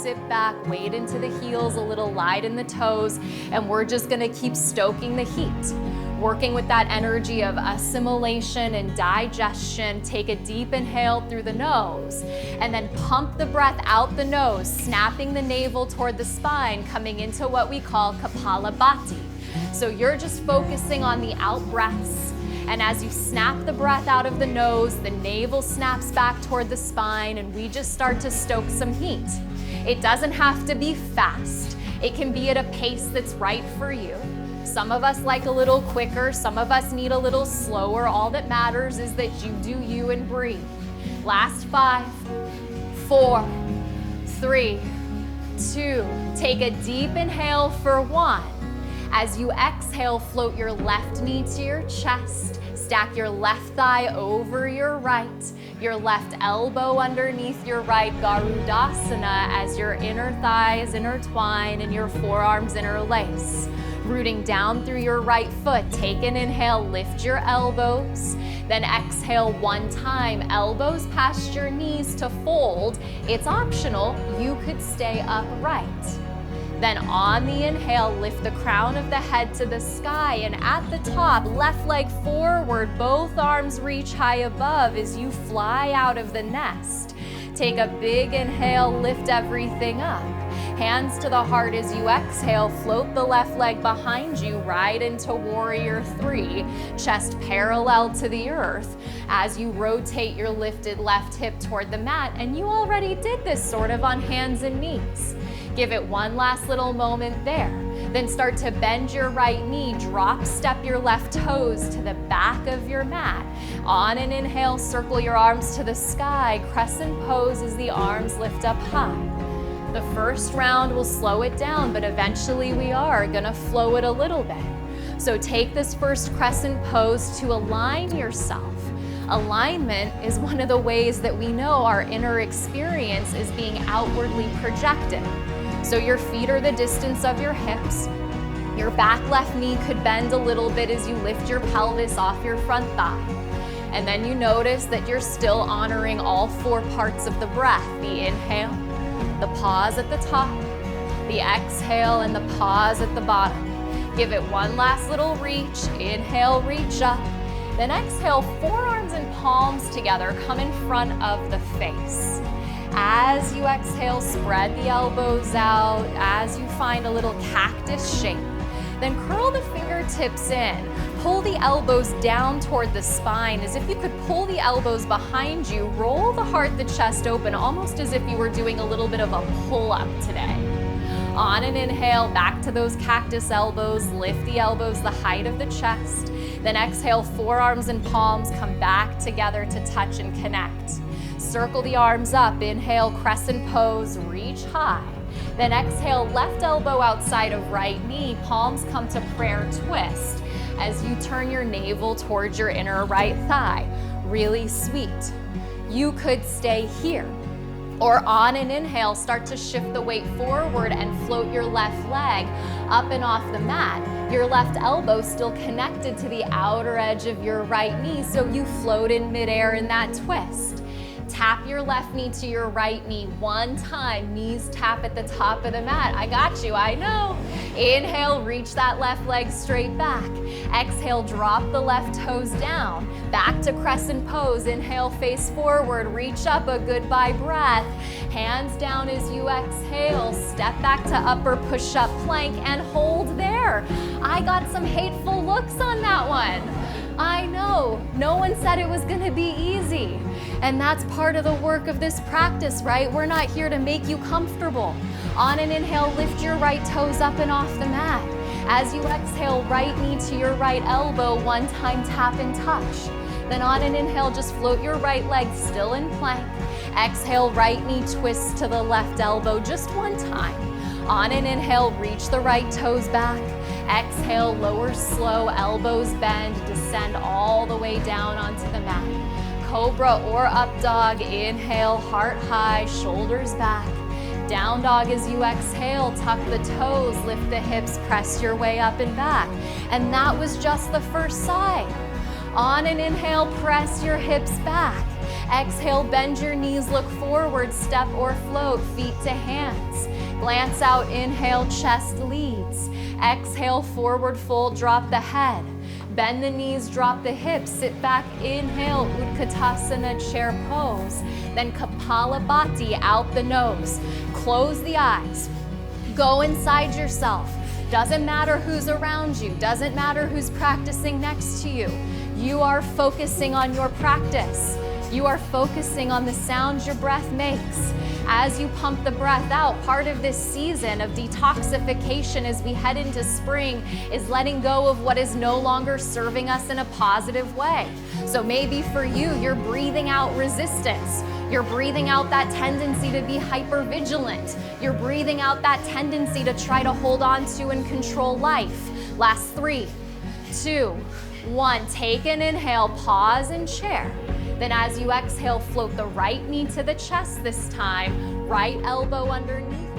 sit back, wade into the heels a little, lighten the toes, and we're just gonna keep stoking the heat. Working with that energy of assimilation and digestion. Take a deep inhale through the nose and then pump the breath out the nose, snapping the navel toward the spine, coming into what we call Kapalabhati. So you're just focusing on the out breaths. And as you snap the breath out of the nose, the navel snaps back toward the spine, and we just start to stoke some heat. It doesn't have to be fast. It can be at a pace that's right for you. Some of us like a little quicker, some of us need a little slower. All that matters is that you do you and breathe. Last 5, 4, 3, 2. Take a deep inhale for 1. As you exhale, float your left knee to your chest. Stack your left thigh over your right, your left elbow underneath your right, Garudasana, as your inner thighs intertwine and your forearms interlace. Rooting down through your right foot, take an inhale, lift your elbows, then exhale 1 time, elbows past your knees to fold. It's optional, you could stay upright. Then on the inhale, lift the crown of the head to the sky, and at the top, left leg forward, both arms reach high above as you fly out of the nest. Take a big inhale, lift everything up. Hands to the heart as you exhale, float the left leg behind you right into warrior 3, chest parallel to the earth as you rotate your lifted left hip toward the mat, and you already did this sort of on hands and knees. Give it one last little moment there. Then start to bend your right knee, drop step your left toes to the back of your mat. On an inhale, circle your arms to the sky, crescent pose as the arms lift up high. The first round will slow it down, but eventually we are gonna flow it a little bit. So take this first crescent pose to align yourself. Alignment is one of the ways that we know our inner experience is being outwardly projected. So your feet are the distance of your hips. Your back left knee could bend a little bit as you lift your pelvis off your front thigh. And then you notice that you're still honoring all 4 parts of the breath. The inhale, the pause at the top, the exhale, and the pause at the bottom. Give it one last little reach. Inhale, reach up. Then exhale, forearms and palms together, come in front of the face. As you exhale, spread the elbows out as you find a little cactus shape. Then curl the fingertips in. Pull the elbows down toward the spine as if you could pull the elbows behind you. Roll the heart, the chest open, almost as if you were doing a little bit of a pull-up today. On an inhale, back to those cactus elbows. Lift the elbows the height of the chest. Then exhale, forearms and palms come back together to touch and connect. Circle the arms up. Inhale, crescent pose, reach high. Then exhale, left elbow outside of right knee. Palms come to prayer twist as you turn your navel towards your inner right thigh. Really sweet. You could stay here. Or on an inhale, start to shift the weight forward and float your left leg up and off the mat. Your left elbow still connected to the outer edge of your right knee, so you float in midair in that twist. Tap your left knee to your right knee 1 time. Knees tap at the top of the mat. I got you, I know. Inhale, reach that left leg straight back. Exhale, drop the left toes down. Back to crescent pose. Inhale, face forward. Reach up, a goodbye breath. Hands down as you exhale. Step back to upper push-up plank and hold there. I got some hateful looks on that one. I know, no one said it was gonna be easy. And that's part of the work of this practice, right? We're not here to make you comfortable. On an inhale, lift your right toes up and off the mat. As you exhale, right knee to your right elbow, 1 time tap and touch. Then on an inhale, just float your right leg still in plank. Exhale, right knee twists to the left elbow just 1 time. On an inhale, reach the right toes back. Exhale, lower slow, elbows bend, descend all the way down onto the mat. Cobra or up dog, inhale, heart high, shoulders back. Down dog as you exhale, tuck the toes, lift the hips, press your way up and back. And that was just the first side. On an inhale, press your hips back. Exhale, bend your knees, look forward, step or float, feet to hands. Glance out, inhale, chest leads. Exhale, forward fold, drop the head. Bend the knees, drop the hips, sit back, inhale, Utkatasana, chair pose. Then Kapalabhati, out the nose. Close the eyes. Go inside yourself. Doesn't matter who's around you, doesn't matter who's practicing next to you. You are focusing on your practice. You are focusing on the sounds your breath makes. As you pump the breath out, part of this season of detoxification as we head into spring is letting go of what is no longer serving us in a positive way. So maybe for you, you're breathing out resistance. You're breathing out that tendency to be hypervigilant. You're breathing out that tendency to try to hold on to and control life. Last 3, 2, 1. Take an inhale, pause in chair. Then as you exhale, float the right knee to the chest this time, right elbow underneath.